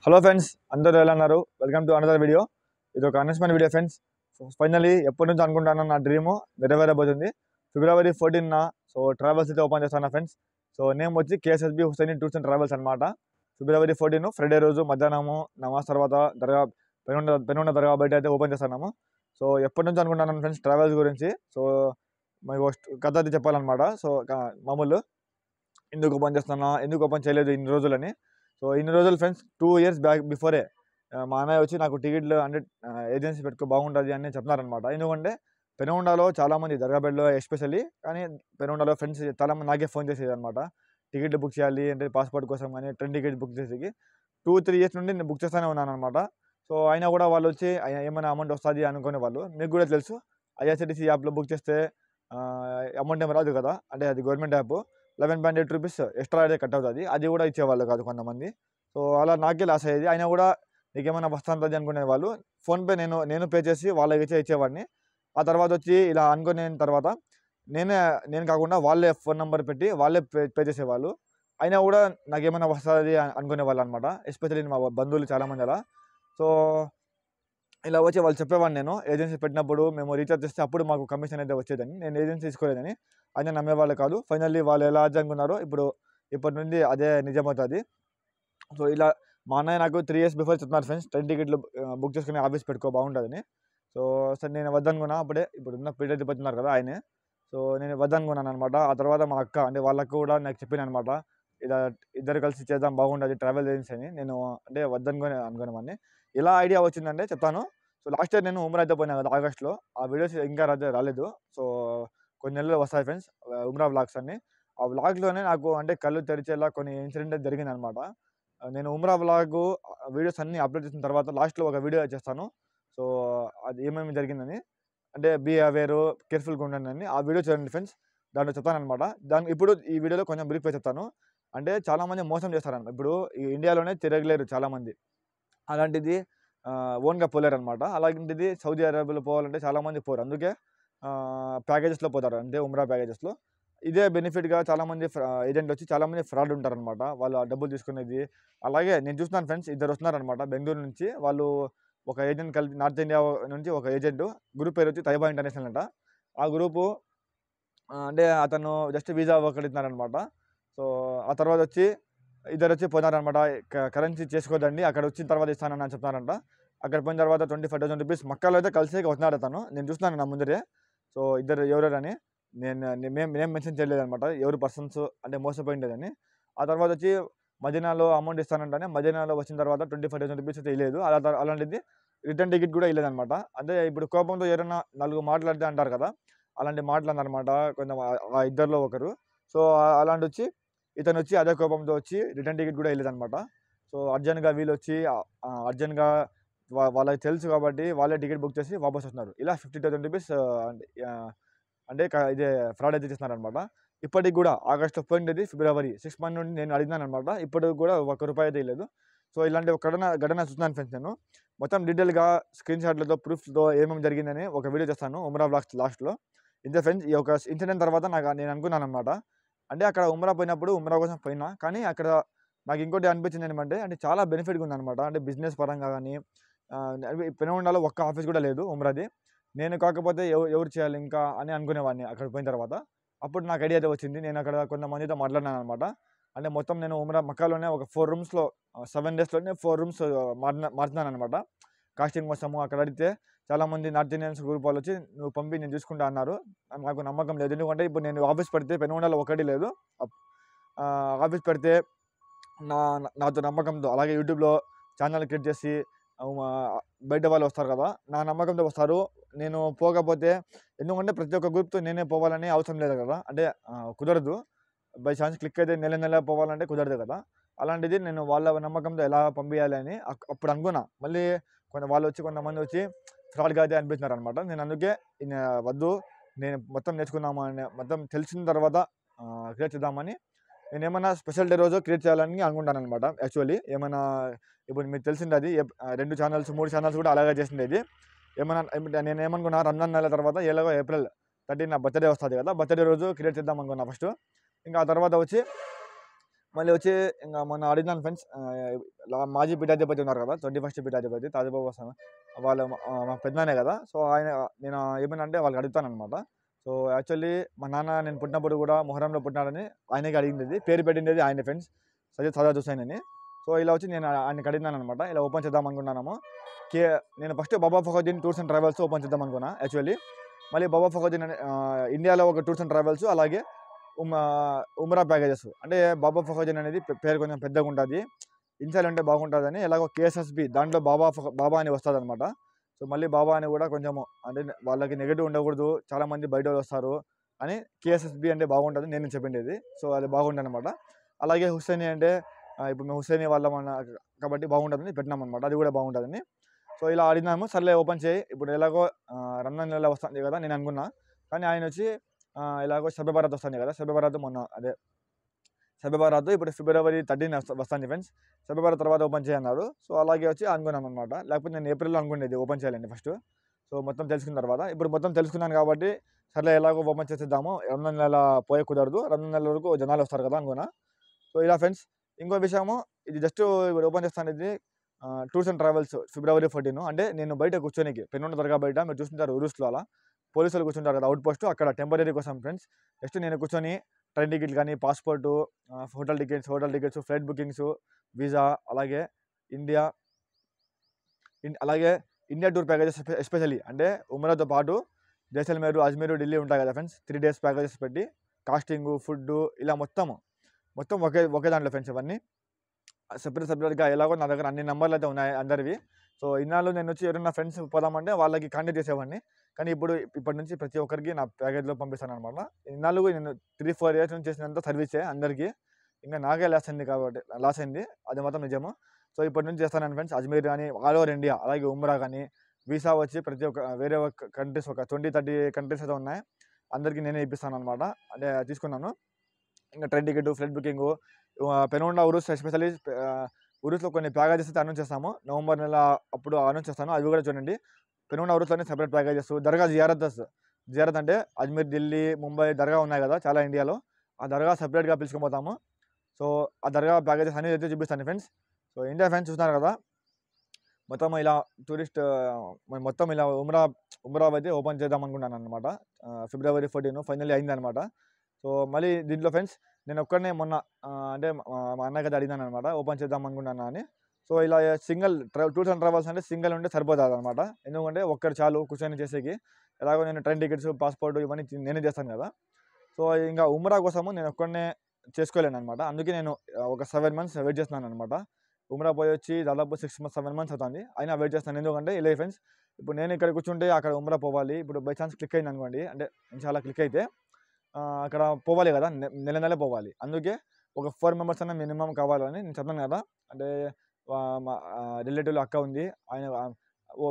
Hello friends, అందరూ ఎలా ఉన్నారు? Welcome to another video. ఇది ఒక అనౌన్స్మెంట్ వీడియో ఫ్రెండ్స్. ఫైనల్లీ ఎప్పటి నుంచి అనుకుంటాను నా డ్రీము నెరవేరబోతుంది. ఫిబ్రవరి 14న ట్రావెల్స్ అయితే ఓపెన్ చేస్తాను ఫ్రెండ్స్. నేమ్ వచ్చి కేఎస్ఎస్బి హుసైని టూర్స్ అండ్ ట్రావెల్స్ అనమాట. ఫిబ్రవరి 14 ఫ్రైడే రోజు మధ్యాహ్నము నమాజ్ తర్వాత దర్గా పెనుగొండ దర్గా బయట అయితే ఓపెన్ చేస్తున్నాము. ఎప్పటి నుంచి అనుకుంటున్నాను ఫ్రెండ్స్ ట్రావెల్స్ గురించి. మీకు కథ అది చెప్పాలన్నమాట. మామూలు ఎందుకు ఓపెన్ చేస్తున్నా, ఎందుకు ఓపెన్ చేయలేదు ఇన్ని రోజులని. ఇన్ని రోజులు ఫ్రెండ్స్ 2 years బ్యాక్ బిఫోరే మా అన్నయ్య వచ్చి నాకు టికెట్లు అంటే ఏజెన్సీ పెట్టుకో బాగుంటుంది అని చెప్తున్నారనమాట. ఎందుకంటే పెనుగొండలో చాలామంది దర్గాపేటలో ఎస్పెషల్లీ, కానీ పెనుగొండలో ఫ్రెండ్స్ చాలామంది నాకే ఫోన్ చేసేది అనమాట. టికెట్లు బుక్ చేయాలి అంటే పాస్పోర్ట్ కోసం కానీ ట్రైన్ టికెట్ బుక్ చేసేకి 2-3 years నుండి నేను బుక్ చేస్తూనే ఉన్నాను అనమాట. అయినా కూడా వాళ్ళు వచ్చి ఏమైనా అమౌంట్ వస్తుంది అనుకునే వాళ్ళు. మీకు కూడా తెలుసు ఐఆర్సిటీసీ యాప్లో బుక్ చేస్తే అమౌంట్ ఏమి రాదు కదా, అంటే అది గవర్నమెంట్ యాప్. 11.8 రూపీస్ ఎక్స్ట్రా అయితే కట్ అవుతుంది, అది కూడా ఇచ్చేవాళ్ళు కాదు కొంతమంది. అలా నాకే లాస్ అయ్యేది. అయినా కూడా నీకేమైనా వస్తుంది అనుకునే వాళ్ళు. ఫోన్పే నేను పే చేసి వాళ్ళకి ఇచ్చేవాడిని. ఆ తర్వాత వచ్చి ఇలా అనుకునే తర్వాత నేను కాకుండా వాళ్ళే ఫోన్ నెంబర్ పెట్టి వాళ్ళే పే చేసేవాళ్ళు. అయినా కూడా నాకేమైనా వస్తుంది అనుకునే వాళ్ళు అనమాట. ఎస్పెషల్లీ మా బంధువులు చాలామంది అలా. సో ఇలా వచ్చి వాళ్ళు చెప్పేవాడిని, నేను ఏజెన్సీ పెట్టినప్పుడు మేము రీఛార్జ్ చేస్తే అప్పుడు మాకు కమిషన్ అయితే వచ్చేదని. నేను ఏజెన్సీ తీసుకోలేదని ఆయన నమ్మేవాళ్ళు కాదు. ఫైనల్లీ వాళ్ళు ఎలా అనుకున్నారో ఇప్పటి నుండి అదే నిజమవుతుంది. ఇలా మా అన్నయ్య నాకు 3 years బిఫోర్ చెప్తున్నారు ఫ్రెండ్స్, ట్రైన్ టికెట్లు బుక్ చేసుకుని ఆఫీస్ పెట్టుకో బాగుంటుందని. సరే నేను వద్దనుకున్నా. అప్పుడే ఇప్పుడున్న పీఠాధిపతి ఉన్నారు కదా ఆయనే. నేను వద్దనుకున్నాను అనమాట. ఆ తర్వాత మా అక్క అంటే వాళ్ళకు కూడా నాకు చెప్పాను అనమాట, ఇలా ఇద్దరు కలిసి చేద్దాం బాగుంటుంది ట్రావెల్ ఏజెన్సీ అని. నేను అంటే అనుకునేవాడిని. ఎలా ఐడియా వచ్చిందంటే చెప్తాను. లాస్ట్ ఇయర్ నేను ఉమ్రా అయితే పోయినా కదా ఆగస్ట్లో. ఆ వీడియోస్ ఇంకా రాలేదు. కొన్ని నెలలు వస్తాయి ఫ్రెండ్స్ ఉమ్రా వ్లాగ్స్ అన్ని. ఆ వ్లాగ్లోనే నాకు అంటే కళ్ళు తెరిచేలా కొన్ని ఇన్సిడెంట్ జరిగింది అనమాట. నేను ఉమ్రా వ్లాగ్ వీడియోస్ అన్ని అప్లోడ్ చేసిన తర్వాత లాస్ట్లో ఒక వీడియో చేస్తాను. అది ఏమేమి జరిగిందని, అంటే బీ అవేర్, కేర్ఫుల్గా ఉండండి అని. ఆ వీడియో చూడండి ఫ్రెండ్స్, దాంట్లో చెప్తాను అనమాట. ఇప్పుడు ఈ వీడియోలో కొంచెం బ్రీఫ్గా చెప్తాను. అంటే చాలామంది మోసం చేస్తారన్నమాట. ఇప్పుడు ఈ ఇండియాలోనే తిరగలేరు చాలామంది, అలాంటిది ఓన్గా పోలేరు అనమాట. అలాంటిది సౌదీ అరేబియాలో పోవాలంటే చాలామంది పోరు. అందుకే ప్యాకేజెస్లో పోతారు, అంటే ఉమ్రా ప్యాకేజెస్లో. ఇదే బెనిఫిట్గా చాలామంది ఏజెంట్ వచ్చి చాలామంది ఫ్రాడ్ ఉంటారనమాట. వాళ్ళు ఆ డబ్బులు తీసుకునేది. అలాగే నేను చూస్తున్నాను ఫ్రెండ్స్, ఇద్దరు వస్తున్నారనమాట బెంగళూరు నుంచి. వాళ్ళు ఒక ఏజెంట్ కలిపి నార్త్ ఇండియా నుంచి ఒక ఏజెంట్, గ్రూప్ పేరు వచ్చి తైబా ఇంటర్నేషనల్ అంట. ఆ గ్రూపు అంటే అతను జస్ట్ వీసా ఒకటి ఇస్తున్నారనమాట. ఆ తర్వాత వచ్చి ఇద్దరు వచ్చి పోయినారనమాట. కరెన్సీ చేసుకోదండి, అక్కడ వచ్చిన తర్వాత ఇస్తానని చెప్తున్నారంట. అక్కడ పోయిన తర్వాత 25,000 రూపీస్ మక్కాలో అయితే కలిసి వస్తున్నాడు అతను. నేను చూస్తున్నాను నా ముందరే. ఇద్దరు ఎవరెవరని మేము మెన్షన్ చేయలేదు అనమాట, ఎవరు పర్సన్స్ అంటే మోసపోయిండేదని. ఆ తర్వాత వచ్చి మదీనాలో అమౌంట్ ఇస్తానంటేనే మదీనాలో వచ్చిన తర్వాత 25,000 రూపీస్ అయితే ఇవ్వలేదు. అలాంటిది రిటర్న్ టికెట్ కూడా ఇవ్వలేదనమాట. అంటే ఇప్పుడు కోపంతో ఎవరైనా 4 మాట్లాడితే అంటారు కదా, అలాంటి మాటలు అన్నమాట కొంచెం ఆ ఇద్దరిలో ఒకరు. అలాంటి వచ్చి ఇతను వచ్చి అదే కోపంతో వచ్చి రిటర్న్ టికెట్ కూడా ఇవ్వలేదనమాట. అర్జెంట్గా వీళ్ళు వచ్చి అర్జెంట్గా వాళ్ళకి తెలుసు కాబట్టి వాళ్ళే టికెట్ బుక్ చేసి వాపస్ వస్తున్నారు. ఇలా 50,000 రూపీస్ అంటే ఇదే ఫ్రాడ్ అయితే చేస్తున్నారనమాట. ఇప్పటికి కూడా ఆగస్ట్లో పోయింది, ఫిబ్రవరి 6 months నుండి నేను అడిగినాను అనమాట. ఇప్పటికి కూడా ₹1 అయితే ఇవ్వలేదు. ఇలాంటి ఒక ఘటన చూస్తున్నాను ఫ్రెండ్స్. నేను మొత్తం డీటెయిల్గా స్క్రీన్ షాట్లతో ప్రూఫ్తో ఏమేమి జరిగిందని ఒక వీడియో చేస్తాను ఉమ్రా వ్లాగ్స్ లాస్ట్లో. ఇంతే ఫ్రెండ్స్. ఈ ఒక ఇన్సిడెంట్ తర్వాత నేను అనుకున్నాను అనమాట, అంటే అక్కడ ఉమ్రా పోయినప్పుడు ఉమ్రా కోసం పోయినా, కానీ అక్కడ నాకు ఇంకోటి అనిపించింది ఏమంటే, అంటే చాలా బెనిఫిట్గా ఉందన్నమాట. అంటే బిజినెస్ పరంగా కానీ పెనుగొండలో ఒక్క ఆఫీస్ కూడా లేదు ఉమ్రాది. నేను కాకపోతే ఎవరు చేయాలి ఇంకా అని అనుకునేవాడిని అక్కడ పోయిన తర్వాత. అప్పుడు నాకు ఐడియా అయితే వచ్చింది. నేను అక్కడ కొంతమందితో మాట్లాడినాను అనమాట. అంటే మొత్తం నేను ఉమ్రా మక్కాలోనే ఒక 4 rooms 7 daysలోనే 4 rooms మార్చినాను అనమాట కాస్టింగ్ కోసము. అక్కడ అడిగితే చాలామంది నార్త్ ఇండియన్స్ గ్రూప్ వాళ్ళు వచ్చి నువ్వు పంపి నేను చూసుకుంటా అన్నారు. నాకు నమ్మకం లేదు, ఎందుకంటే ఇప్పుడు నేను ఆఫీస్ పెడితే పెనుగొండలో ఒకటి లేదు. ఆఫీస్ పెడితే నాతో నమ్మకంతో, అలాగే యూట్యూబ్లో ఛానల్ క్రియేట్ చేసి బయట వాళ్ళు వస్తారు కదా, నా నమ్మకంతో వస్తారు. నేను పోకపోతే, ఎందుకంటే ప్రతి ఒక్క గ్రూప్తో నేనే పోవాలని అవసరం లేదు కదా, అంటే కుదరదు. బై ఛాన్స్ క్లిక్ అయితే నెల పోవాలంటే కుదరదు కదా. అలాంటిది నేను వాళ్ళ నమ్మకంతో ఎలా పంపించాలి అని అప్పుడు అనుకున్నా. మళ్ళీ కొంతమంది వచ్చి ఫ్రాడ్గా అయితే అనిపించినారు అనమాట. నేను అందుకే వద్దు, నేను మొత్తం నేర్చుకున్నాము అని, మొత్తం తెలిసిన తర్వాత క్రియేట్ చేద్దామని నేను ఏమైనా స్పెషల్ డే రోజు క్రియేట్ చేయాలని అనుకుంటాను అనమాట. యాక్చువల్లీ ఏమైనా ఇప్పుడు మీకు తెలిసింది అది 2 ఛానల్స్ 3 ఛానల్స్ కూడా అలాగే చేసిండేది. నేను ఏమనుకున్నా, రంజాన్ నెల తర్వాత ఎలాగో ఏప్రిల్ 13 నా బర్త్డే వస్తుంది కదా, బర్త్డే రోజు క్రియేట్ చేద్దాం అనుకున్నా ఫస్ట్. ఇంకా ఆ తర్వాత వచ్చి మళ్ళీ వచ్చి ఇంకా మొన్న అడిగినాను ఫ్రెండ్స్, మాజీ పీఠాధిపతి ఉన్నారు కదా, 21st పీఠాధిపతి తాజాబాబు వస్తాను, వాళ్ళ మా పెద్దనాన్నే కదా. సో ఆయన నేను ఏమైనా అంటే వాళ్ళకి అడుగుతాను అనమాట. సో యాక్చువల్లీ మా నాన్న నేను పుట్టినప్పుడు కూడా మొహరంలో పుట్టినాడని ఆయనకి అడిగింది, పేరు పెట్టిండేది ఆయన ఫ్రెండ్స్, సయ్యద్ సదాత్ హుసైన్ అని. సో ఇలా వచ్చి నేను ఆయనకి అడిగినాను అనమాట, ఇలా ఓపెన్ చేద్దాం అనుకున్నాము. నేను first Baba Fakhruddin tours and travels open చేద్దాం అనుకున్నా యాక్చువల్లీ. మళ్ళీ బాబా ఫఖరుద్దీన్ అనే ఇండియాలో ఒక టూర్స్ అండ్ ట్రావెల్స్, అలాగే ఉమ్రా ప్యాకేజెస్. అంటే బాబా ఫఖరుద్దీన్ అనేది పేరు కొంచెం పెద్దగా ఉంటుంది, ఇన్షియల్ అంటే బాగుంటుందని ఎలాగో కేఎస్ఎస్బి దాంట్లో బాబా అని వస్తుంది అనమాట. సో మళ్ళీ బాబా అని కూడా కొంచెము అంటే వాళ్ళకి నెగిటివ్ ఉండకూడదు, చాలా మంది బయట వాళ్ళు వస్తారు అని కేఎస్ఎస్బి అంటే బాగుంటుంది నేను చెప్పిండేది. సో అది బాగుంటుంది అనమాట. అలాగే హుస్సేని అంటే ఇప్పుడు మేము హుస్సేని వాళ్ళ కాబట్టి బాగుంటుందని పెట్టినాం అనమాట, అది కూడా బాగుంటుందని. సో ఇలా అడిగినాము, సర్లే ఓపెన్ చేయి, ఇప్పుడు ఎలాగో రంజాన్ నెల వస్తుంది కదా నేను అనుకున్నా. కానీ ఆయన వచ్చి ఎలాగో షబ్ బరాత్ వస్తుంది కదా, షబ్ బరాత్ మొన్న అదే షబ్ బరాత్ ఇప్పుడు ఫిబ్రవరి 13 వస్తుంది ఫ్రెండ్స్, షబ్ బరాత్ తర్వాత ఓపెన్ చేయన్నారు. సో అలాగే వచ్చి అనుకున్నాం అనమాట, లేకపోతే నేను ఏప్రిల్లో అనుకునేది ఓపెన్ చేయాలండి ఫస్ట్. సో మొత్తం తెలుసుకున్న తర్వాత ఇప్పుడు మొత్తం తెలుసుకున్నాను కాబట్టి సర్లే ఎలాగో ఓపెన్ చేసేద్దాము, రంజాన్ నెల పోయే కుదరదు, రంజాన్ నెల వరకు జనాలు వస్తారు కదా అనుకున్నా. సో ఇలా ఫ్రెండ్స్, ఇంకో విషయము, ఇది జస్ట్ ఇప్పుడు ఓపెన్ చేస్తాను, ఇది టూర్స్ అండ్ ట్రావెల్స్ ఫిబ్రవరి 14. అంటే నేను బయట కూర్చొనికి పెనుగొండ దర్గా బయట మీరు చూస్తుంటారు ఉరుస్లో, అలా పోలీసులు కూర్చుంటారు కదా అవుట్ పోస్ట్, అక్కడ టెంపరీ కోసం ఫ్రెండ్స్. జస్ట్ నేను కూర్చొని ట్రైన్ టికెట్లు కానీ, passport, hotel tickets, flight bookings, visa, అలాగే ఇండియా అలాగే ఇండియా టూర్ ప్యాకేజెస్, ఎస్పెషల్లీ అంటే ఉమ్రాతో పాటు జైసల్మేరు, అజ్మీరు, ఢిల్లీ ఉంటాయి కదా ఫ్రెండ్స్, 3 days ప్యాకేజెస్ పెట్టి కాస్టింగ్, ఫుడ్ ఇలా మొత్తం ఒకే దాంట్లో ఫ్రెండ్స్. ఇవన్నీ సెపరేట్గా ఎలాగో నా దగ్గర అన్ని నెంబర్లు అయితే ఉన్నాయి అందరివి. సో ఇన్నాళ్ళు నేను వచ్చి ఎవరైనా ఫ్రెండ్స్ పోదామంటే వాళ్ళకి కాంటాక్ట్ చేసేవాడిని, కానీ ఇప్పటి నుంచి ప్రతి ఒక్కరికి నా ప్యాకేజ్లో పంపిస్తాను అనమాట. ఇన్నాళ్ళు నేను 3-4 years నుంచి చేసినంత సర్వీసే అందరికీ, ఇంకా నాకే లాస్ అయింది అది మాత్రం నిజము. సో ఇప్పటి నుంచి చేస్తాను ఫ్రెండ్స్, అజ్మీర్ కానీ, ఆల్ ఓవర్ ఇండియా, అలాగే ఉమ్రా కానీ, వీసా వచ్చి ప్రతి ఒక్క వేరే కంట్రీస్ ఒక 20-30 కంట్రీస్ అయితే ఉన్నాయి, అందరికీ నేనే ఇప్పిస్తాను అనమాట. అంటే తీసుకున్నాను. ఇంకా train ticket, flight booking, Penukonda Urs, especially ఉరుస్లో కొన్ని ప్యాకేజెస్ అయితే అనౌన్స్ చేస్తాము, నవంబర్ నెల అప్పుడు అనౌన్స్ చేస్తాను, అవి కూడా చూడండి. పెనుగొండ ఉరుస్లోనే సెపరేట్ ప్యాకేజెస్, దర్గా జియారత్ అంటే అజ్మీర్, ఢిల్లీ, ముంబై దర్గా ఉన్నాయి కదా చాలా ఇండియాలో, ఆ దర్గా సపరేట్గా పిలుచుకొని పోతాము. సో ఆ దర్గా ప్యాకేజెస్ అనేది అయితే చూపిస్తాను ఫ్రెండ్స్. సో ఇండియా ఫ్రెండ్స్ చూస్తున్నారు కదా, మొత్తం ఇలా టూరిస్ట్ మొత్తం ఇలా ఉమ్రా అయితే ఓపెన్ చేద్దాం అనుకున్నాను అనమాట. ఫిబ్రవరి 14 ఫైనల్లీ అయిందనమాట. సో మళ్ళీ దీంట్లో ఫ్రెండ్స్ నేను ఒక్కడనే మొన్న అంటే మా అన్నయ్య అయితే అడిగినాను అనమాట, ఓపెన్ చేద్దాం అనుకున్నాను అని. సో ఇలా సింగిల్ టూర్స్ అండ్ ట్రావెల్స్ అంటే సింగిల్ ఉంటే సరిపోతుంది అనమాట, ఎందుకంటే ఒక్కరు చాలు కూర్చొని చేసేకి. ఎలాగో నేను ట్రైన్ టికెట్స్, పాస్పోర్ట్ ఇవన్నీ నేనే చేస్తాను కదా. సో ఇంకా ఉమ్రా కోసము నేను ఒక్కడనే చేసుకోలేను అనమాట, అందుకే నేను ఒక 7 months వెయిట్ చేస్తున్నాను అనమాట. ఉమ్రా పోయి వచ్చి దాదాపు 7 months అవుతుంది, అయినా వెయిట్ చేస్తాను. ఎందుకంటే ఇలా ఫ్రెండ్స్, ఇప్పుడు నేను ఇక్కడ కూర్చుంటే అక్కడ ఉమ్రా పోవాలి, ఇప్పుడు బై ఛాన్స్ క్లిక్ అయింది అనుకోండి, అంటే చాలా క్లిక్ అయితే అక్కడ పోవాలి కదా, నెల పోవాలి. అందుకే ఒక 4 members అన్న మినిమం కావాలని నేను చెప్పాను కదా. అంటే మా రిలేటివ్లో అక్క ఉంది, ఆయన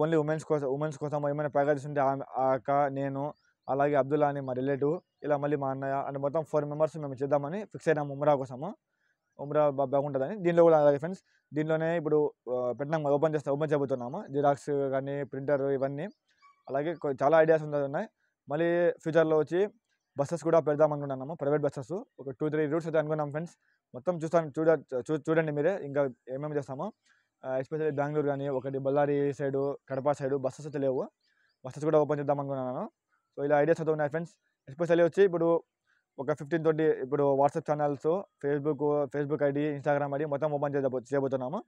ఓన్లీ ఉమెన్స్ కోసం ఏమైనా ప్యాకేజెస్ ఉంటే ఆ అక్క, నేను, అలాగే అబ్దుల్లా అని మా రిలేటివ్, ఇలా మళ్ళీ మా అన్నయ్య అంటే మొత్తం 4 members మేము చేద్దామని ఫిక్స్ అయినాము ఉమ్రా కోసము. ఉమ్రా బాగుంటుందని దీనిలో కూడా అలాగే ఫ్రెండ్స్. దీనిలోనే ఇప్పుడు పెట్టినాం, ఓపెన్ చేయబోతున్నాము. జిరాక్స్ కానీ, ప్రింటర్ ఇవన్నీ, అలాగే చాలా ఐడియాస్ ఉన్నాయి. మళ్ళీ ఫ్యూచర్లో వచ్చి బస్సెస్ కూడా పెడదాం అనుకుంటున్నాము, ప్రైవేట్ బస్సెస్ ఒక 2-3 routes అయితే అనుకున్నాం ఫ్రెండ్స్. మొత్తం చూడండి మీరే ఇంకా ఏమేమి చేస్తామో. ఎస్పెషల్లీ బెంగళూరు కానీ, ఒకటి Ballari side, Kadapa side buses అయితే లేవు, బస్సెస్ కూడా ఓపెన్ చేద్దాం అనుకున్నాను. సో ఇలా ఐడియాస్ అయితే ఉన్నాయి ఫ్రెండ్స్. ఎస్పెషల్లీ వచ్చి ఇప్పుడు ఒక 15-20 ఇప్పుడు WhatsApp channels, Facebook ID, Instagram ID మొత్తం ఓపెన్ చేయబోతున్నాము.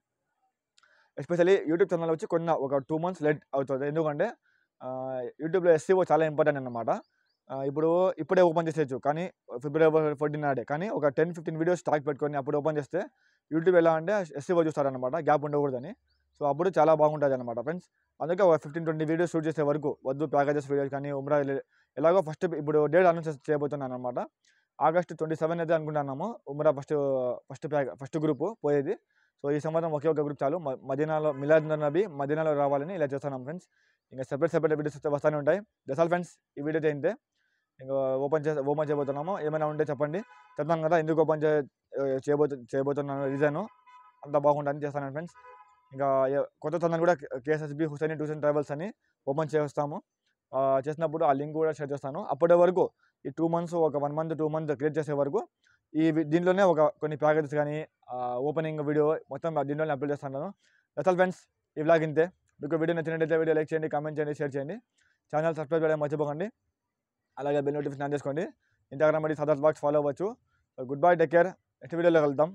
ఎస్పెషల్లీ యూట్యూబ్ ఛానల్ వచ్చి ఒక 2 months లేట్ అవుతుంది, ఎందుకంటే యూట్యూబ్లో SEO చాలా ఇంపార్టెంట్ అన్నమాట. ఇప్పుడే ఓపెన్ చేసేయచ్చు, కానీ ఫిబ్రవరి 14 నాడే, కానీ ఒక 10-15 వీడియోస్ స్టాక్ పెట్టుకొని అప్పుడు ఓపెన్ చేస్తే యూట్యూబ్ ఎలా అంటే SEO చూస్తారనమాట, గ్యాప్ ఉండకూడదని. సో అప్పుడు చాలా బాగుంటుంది అనమాట ఫ్రెండ్స్. అందుకే ఒక 15-20 వీడియోస్ షూట్ చేసే వరకు వద్దు, ప్యాకేజెస్ వీడియోస్ కానీ ఉమ్రా ఎలాగో ఇప్పుడు డేట్ అనౌన్స్ చేయబోతున్నాను అనమాట. August 27 అయితే అనుకుంటున్నాము ఉమ్రా ఫస్ట్ గ్రూప్ పోయేది. సో ఈ సంవత్సరం ఒకే ఒక గ్రూప్ చాలు, మదీనాలో మిలాద్ నబీ మదీనాలో రావాలని ఇలా చేస్తున్నాం ఫ్రెండ్స్. ఇంకా సెపరేట్ వీడియోస్ అయితే వస్తూనే ఉంటాయి. దట్స్ ఆల్ ఫ్రెండ్స్, ఈ వీడియో అయితే ఇంకా ఓపెన్ చేయబోతున్నాము. ఏమైనా ఉంటే చెప్పండి, చెప్తాను కదా ఎందుకు ఓపెన్ చేయబోతున్నాను, రీజను అంత బాగుంటుందని చేస్తాను ఫ్రెండ్స్. ఇంకా కొత్త ఛానల్ కూడా KSSB Hussaini tours and travels అని ఓపెన్ చేస్తాము. చేసినప్పుడు ఆ లింక్ కూడా షేర్ చేస్తాను. అప్పటి వరకు ఈ 2 months, ఒక 1 month 2 months క్రియేట్ చేసే వరకు దీంట్లోనే కొన్ని ప్యాకేజెస్ కానీ ఓపెనింగ్ వీడియో మొత్తం దీంట్లోనే అప్లోడ్ చేస్తాను. దట్స్ ఆల్ ఫ్రెండ్స్, ఈ వ్లాగ్ ఇంతే. మీకు వీడియో నచ్చినట్లయితే వీడియో లైక్ చేయండి, కామెంట్ చేయండి, షేర్ చేయండి. ఛానల్ సబ్స్క్రైబ్ చేయడం మర్చిపోకండి. అలాగే బెల్ నోటిఫికేషన్ ఆన్ చేసుకోండి. ఇన్స్టాగ్రామ్ మరియు సదర్ బ్లాగ్స్ ఫాలో అవ్వచ్చు. Good bye, take care. Next వీడియోలో కలుద్దాం.